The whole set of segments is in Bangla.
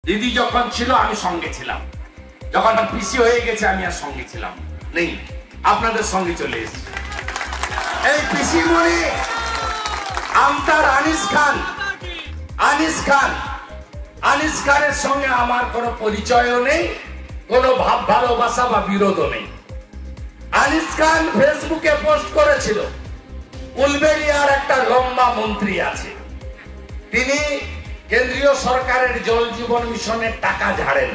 দিদি যখন ছিল আমি সঙ্গে ছিলাম, যখন পিসি হয়ে গেছে আমি আর সঙ্গে ছিলাম নেই, আপনাদের সঙ্গে চলে এসেছি। এই পিসি মনি আমতার আনিস খানের সঙ্গে আমার কোনো পরিচয়ও নেই, কোনো ভাব ভালোবাসা বা বিরোধও নেই। আনিস খান ফেসবুকে পোস্ট করেছিল উলবেড়িয়ার একটা লম্বা মন্ত্রী আছে, তিনি কেন্দ্রীয় সরকারের জল জীবন মিশনের টাকা ঝাড়েন।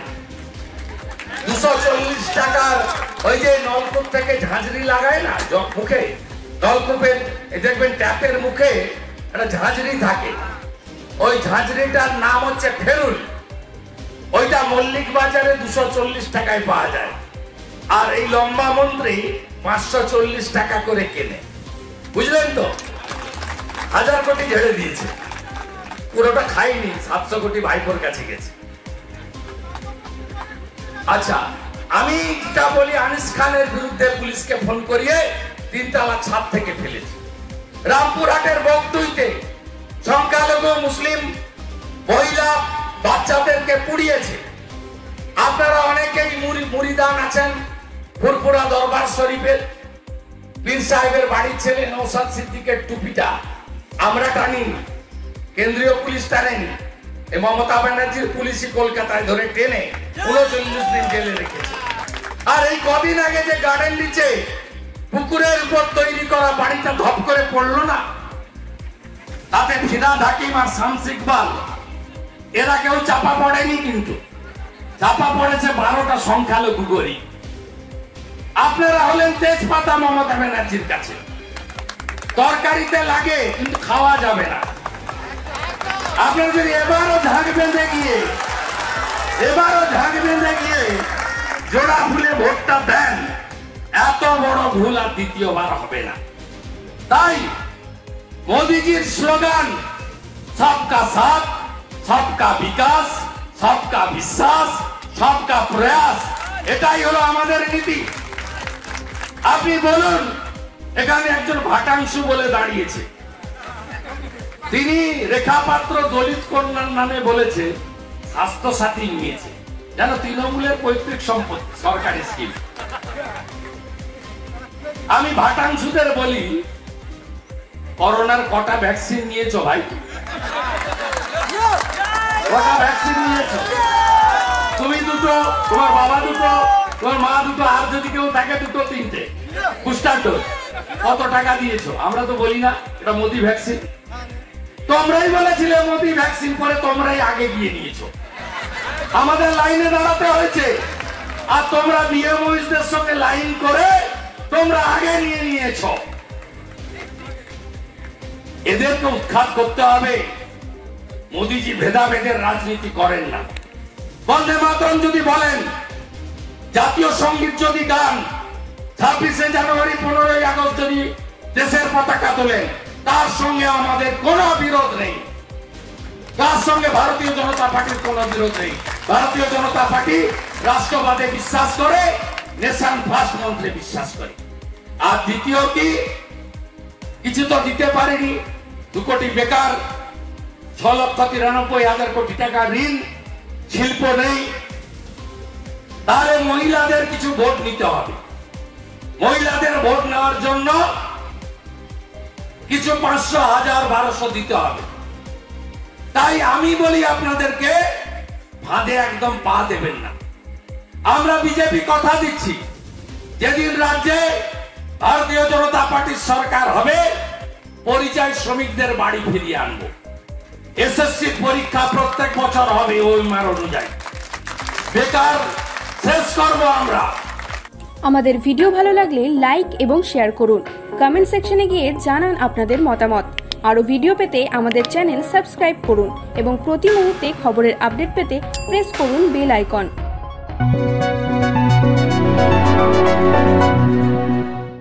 240 টাকার ওই যে নলকূপ থেকে ঝাঁঝরি লাগায় না মুখে, নলকূপের দেখবেন ট্যাপের মুখে একটা ঝাঁঝরি থাকে, ওই ঝাঁঝরিটার নাম হচ্ছে ফেরুল। ওইটা মল্লিক বাজারে 240 টাকায় পাওয়া যায়, আর এই লম্বা মন্ত্রী 540 টাকা করে কেনে। বুঝলেন তো? 1000 কোটি ঝেড়ে দিয়েছে, পুরোটা খাইনি, 700 কোটি ভাইপোর কাছে গেছে। আচ্ছা, আমি যেটা বলি, আনিস খানের বিরুদ্ধে পুলিশকে ফোন করিয়ে 3 তলা ছাদ থেকে ফেলেছে। রামপুরহাটের বগটুইতে সংখ্যালঘু মুসলিম মহিলা বাচ্চাদেরকে পুড়িয়েছে। আপনারা অনেকেই মুরিদান আছেন ফুরফুরা দরবার শরীফের পীর সাহেবের বাড়ির ছেলে নওশাদ সিদ্দিকের টুপিটা আমরা টানিনি, কেন্দ্রীয় পুলিশ টানেনি, মমতা ব্যানার্জির পুলিশই কলকাতায় ধরে টেনে 39 দিন জেলে রেখেছে। আর এই কদিন আগে যে গার্ডেন নিচে পুকুরের উপর তৈরি করা বাড়িটা ধপ করে পড়লো না, তাতে ফিরাদ হাকিম আর শামস ইকবাল এরা কেউ চাপা পড়েনি, কিন্তু চাপা পড়েছে 12টা সংখ্যালঘু গরিব। আপনারা হলেন তেজপাতা মমতা ব্যানার্জির কাছে, তরকারিতে লাগে কিন্তু খাওয়া যাবে না। আপনারা যদি এবারও ঝাঁক বেঁধে গিয়ে জোড়া ফুলে ভোটটা দেন, এত বড় ভুল আর দ্বিতীয়বার হবে না। তাই মোদিজির স্লোগান সবকা সাথ, সবকা বিকাশ, সবকা বিশ্বাস, সবকা প্রয়াস, এটাই হলো আমাদের নীতি। আপনি বলুন, এখানে একজন ভাটাংশু বলে দাঁড়িয়েছে, তিনি রেখাপাত্র দলিত কন্যার নামে বলেছে স্বাস্থ্য সাথী নিয়েছে, যেন তৃণমূলের পৈতৃক সম্পত্তি, সরকারি স্কিম। আমি ভাটাংশুদের বলি, করোনার কটা ভ্যাকসিন নিয়েছো ভাই? কটা ভ্যাকসিন নিয়েছো? তুমি দুটো, তোমার বাবা দুটো, তোমার মা দুটো, আর যদি কেউ থাকে 2, 3টে বুস্টার ডোজ। কত টাকা দিয়েছো? আমরা তো বলি না এটা মোদি ভ্যাকসিন। তোমরাই বলেছিলে মোদি ভ্যাকসিন, পরে তোমরাই আগে গিয়ে নিয়েছো, আমাদের লাইনে দাঁড়াতে হয়েছে। আর তোমরা বিএমওইসদের সঙ্গে লাইন করে তোমরা আগে নিয়ে নিয়েছো। এদেরকে উৎখাত করতে হবে। মোদিজি ভেদাভেদের রাজনীতি করেন না। বন্দে মাতরম যদি বলেন, জাতীয় সঙ্গীত যদি গান, 26শে জানুয়ারি 15ই আগস্ট যদি দেশের পতাকা তোলেন, তার সঙ্গে আমাদের কোনো বিরোধ নেই। তার সঙ্গে ভারতীয় জনতা পার্টির কোনো বিরোধ নেই। ভারতীয় জনতা পার্টি রাষ্ট্রবাদে বিশ্বাস করে, নেশন ফার্স্ট মন্ত্রে বিশ্বাস করে। আর দ্বিতীয় কি, কিছু তো দিতে পারেনি, 2 কোটি বেকার, 6,93,000 কোটি টাকা ঋণ, শিল্প নেই। তাহলে মহিলাদের কিছু ভোট নিতে হবে। মহিলাদের ভোট নেওয়ার জন্য কিছু 500, 1000, 1200 দিতে হবে। তাই আমি বলি আপনাদেরকে, ফাঁদে একদম পা দেবেন না। আমরা বিজেপি কথা দিচ্ছি, যেদিন রাজ্যে ভারতীয় জনতা পার্টির সরকার হবে, পরিযায়ী শ্রমিকদের বাড়ি ফিরিয়ে আনবো। এসএসসি পরীক্ষা প্রত্যেক বছর হবে ওই মান অনুযায়ী। বেকার শেষ করবো আমরা। আমাদের ভিডিও ভালো লাগলে লাইক এবং শেয়ার করুন। কমেন্ট সেকশনে গিয়ে জানান আপনাদের মতামত। আরও ভিডিও পেতে আমাদের চ্যানেল সাবস্ক্রাইব করুন এবং প্রতি মুহূর্তে খবরের আপডেট পেতে প্রেস করুন বেল আইকন।